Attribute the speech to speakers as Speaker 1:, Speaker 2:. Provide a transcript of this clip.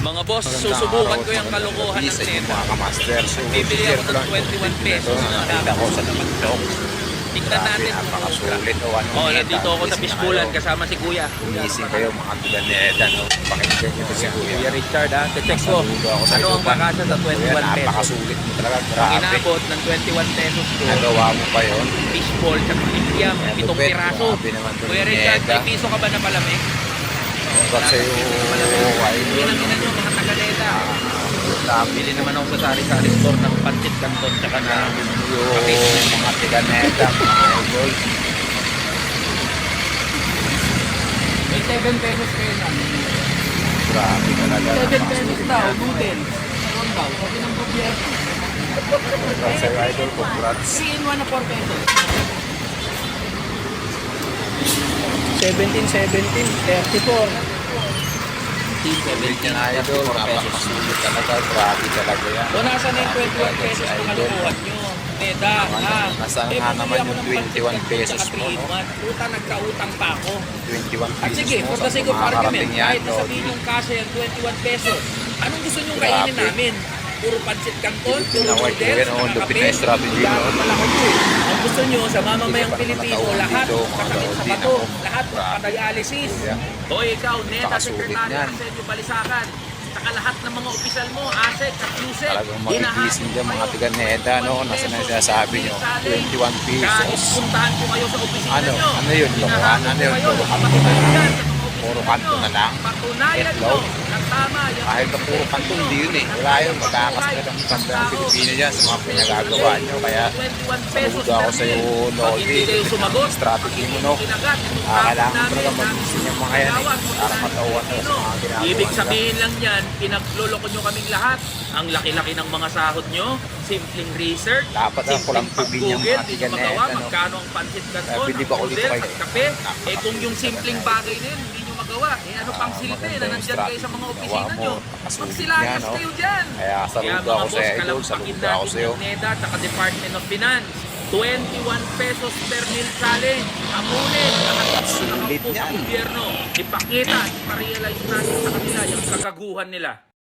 Speaker 1: Mga boss, susubukan ko yung kalokohan ng Neta.
Speaker 2: Mga kamaster. So,
Speaker 1: Bibili ako ng 21 pesos.
Speaker 2: Nakita ko sa TikTok.
Speaker 1: Tignan natin.
Speaker 2: Napakasulit.
Speaker 1: Oh, nandito ako sa Fishbowlan kasama si Kuya.
Speaker 2: Umising kayo mga tuganeta. Pakinggan nyo si Kuya.
Speaker 1: Kuya Richard ha. Check ko. Ano ang kakasa sa 21 pesos?
Speaker 2: Napakasulit mo talaga.
Speaker 1: Ang
Speaker 2: Grabe.
Speaker 1: inabot ng 21 pesos ko.
Speaker 2: Nagawa mo pa yun.
Speaker 1: Fishball at kikiam. 7 piraso.
Speaker 2: Grabe naman to,
Speaker 1: Kuya Richard,
Speaker 2: Neta.
Speaker 1: may piso ka ba na palamig?
Speaker 2: Kasi
Speaker 1: Ginang nyo mga tagaleta. Bili naman ako sa sari-sari store ng pancit canton tsaka na
Speaker 2: yung mga tiganeta, mga idol.
Speaker 1: may 7 pesos kayo lang.
Speaker 2: Grabe talaga.
Speaker 1: 7 pesos daw, noodles. Meron daw, sabi ng gobyerno.
Speaker 2: Congrats sa'yo, idol. Congrats.
Speaker 1: 3 in 1 na 4 pesos.
Speaker 3: 17, 34.
Speaker 1: 17
Speaker 2: Yan, idol. Napakasulit talaga. Grabe talaga yan.
Speaker 1: O nasa na yung 21 pesos na kalukuhan nyo? Neda, ha?
Speaker 2: Nasaan nga
Speaker 1: bumili
Speaker 2: naman
Speaker 1: ako
Speaker 2: yung
Speaker 1: ng
Speaker 2: 21
Speaker 1: pancit
Speaker 2: pesos
Speaker 1: canton
Speaker 2: mo, no?
Speaker 1: tsaka 3 in 1. Puta, nagkautang pa ako.
Speaker 2: 21
Speaker 1: At
Speaker 2: pesos
Speaker 1: sige,
Speaker 2: mo.
Speaker 1: for the sake of argument, kahit
Speaker 2: no?
Speaker 1: nasabihin yung kasya yung 21 pesos, anong gusto nyong
Speaker 2: Grabe.
Speaker 1: kainin namin? Puro pancit canton, puro
Speaker 2: Naway ko
Speaker 1: noodles,
Speaker 2: yan, oh,
Speaker 1: mga
Speaker 2: lupit
Speaker 1: kape,
Speaker 2: na strategy, no?
Speaker 1: dapat pala kayo eh. Ang gusto nyo sa mamamayang
Speaker 2: Hindi ka
Speaker 1: Pilipino,
Speaker 2: pa naman
Speaker 1: lahat
Speaker 2: dito, mga
Speaker 1: kasakit sa
Speaker 2: kaudin
Speaker 1: bato,
Speaker 2: ako.
Speaker 1: lahat
Speaker 2: Grabe.
Speaker 1: pa-dialysis.
Speaker 2: Yeah.
Speaker 1: Hoy, ikaw, Neta,
Speaker 2: Nakasulit
Speaker 1: sekretary
Speaker 2: yan.
Speaker 1: ng Senyo Balisakan, saka lahat ng mga opisyal mo, ASEC, KAPLUSEC,
Speaker 2: Talagang magigising dyan mga tiganeta, no? Nasa na sinasabi nyo, 21
Speaker 1: kahit
Speaker 2: pesos.
Speaker 1: puntahan ko kayo sa opisina
Speaker 2: Ano?
Speaker 1: nyo.
Speaker 2: Ano yun?
Speaker 1: Hinahanap
Speaker 2: Ano yun?
Speaker 1: ko kayo,
Speaker 2: Puro kanto
Speaker 1: patunayan
Speaker 2: na lang.
Speaker 1: sa mga opisina
Speaker 2: Puro
Speaker 1: nyo.
Speaker 2: kanto na lang.
Speaker 1: Patunayan nyo
Speaker 2: Itlog.
Speaker 1: na tama yung
Speaker 2: Kahit na puro kanto, hindi yun eh. Wala yun. Magkakasal ng banda ng Pilipino dyan sa mga pinagagawa nyo. Kaya
Speaker 1: 21 pesos
Speaker 2: saludo ako sa iyo,
Speaker 1: Pag
Speaker 2: Lodi.
Speaker 1: hindi kayo sumagot,
Speaker 2: Strategy mo, no?
Speaker 1: kinagat itong
Speaker 2: Kailangan
Speaker 1: namin
Speaker 2: talaga
Speaker 1: na
Speaker 2: mag-ising yung mga yan eh. Para matauhan na sa mga ginagawa
Speaker 1: Ibig
Speaker 2: nila.
Speaker 1: sabihin lang yan, pinagloloko nyo kaming lahat. Ang laki-laki ng mga sahod nyo, simpleng research,
Speaker 2: Dapat ang kulang tubig niyang
Speaker 1: Google,
Speaker 2: mga
Speaker 1: di nyo
Speaker 2: tiganet,
Speaker 1: magawa,
Speaker 2: ano?
Speaker 1: magkano ang pancit canton,
Speaker 2: Kaya bili ba ulit
Speaker 1: noodles,
Speaker 2: kayo?
Speaker 1: at kape. Eh kung yung simpleng bagay na yun, hindi nyo magawa, eh ano pang silbi
Speaker 2: maganda
Speaker 1: na
Speaker 2: yung
Speaker 1: nandyan kayo sa mga
Speaker 2: strategy.
Speaker 1: opisina
Speaker 2: Gawa mo,
Speaker 1: nyo.
Speaker 2: nakasulit
Speaker 1: Magsilayas
Speaker 2: yan, no?
Speaker 1: kayo dyan.
Speaker 2: Kaya saludo
Speaker 1: mga
Speaker 2: ako
Speaker 1: boss,
Speaker 2: sa iyo, idol.
Speaker 1: kalampakin
Speaker 2: Saludo ako
Speaker 1: natin
Speaker 2: sa iyo.
Speaker 1: yung NEDA at Department of Finance. 21 pesos per meal challenge. Amunin,
Speaker 2: Sulit
Speaker 1: nakakaupo sa
Speaker 2: yan.
Speaker 1: gobyerno. Ipakita, iparealize natin sa kanila yung kagaguhan nila.